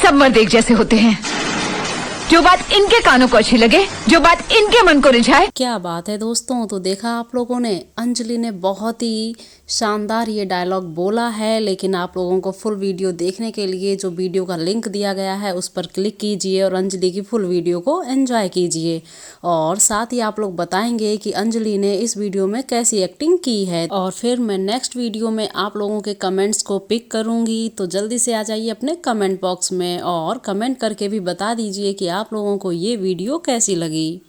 सब मर्द एक जैसे होते हैं। जो बात इनके कानों को अच्छी लगे, जो बात इनके मन को रिझाए। क्या बात है दोस्तों, तो देखा आप लोगों ने, अंजलि ने बहुत ही शानदार ये डायलॉग बोला है। लेकिन आप लोगों को फुल वीडियो देखने के लिए जो वीडियो का लिंक दिया गया है उस पर क्लिक कीजिए और अंजलि की फुल वीडियो को एंजॉय कीजिए। और साथ ही आप लोग बताएंगे कि अंजलि ने इस वीडियो में कैसी एक्टिंग की है। और फिर मैं नेक्स्ट वीडियो में आप लोगों के कमेंट्स को पिक करूंगी, तो जल्दी से आ जाइए अपने कमेंट बॉक्स में और कमेंट करके भी बता दीजिए कि आप लोगों को ये वीडियो कैसी लगी।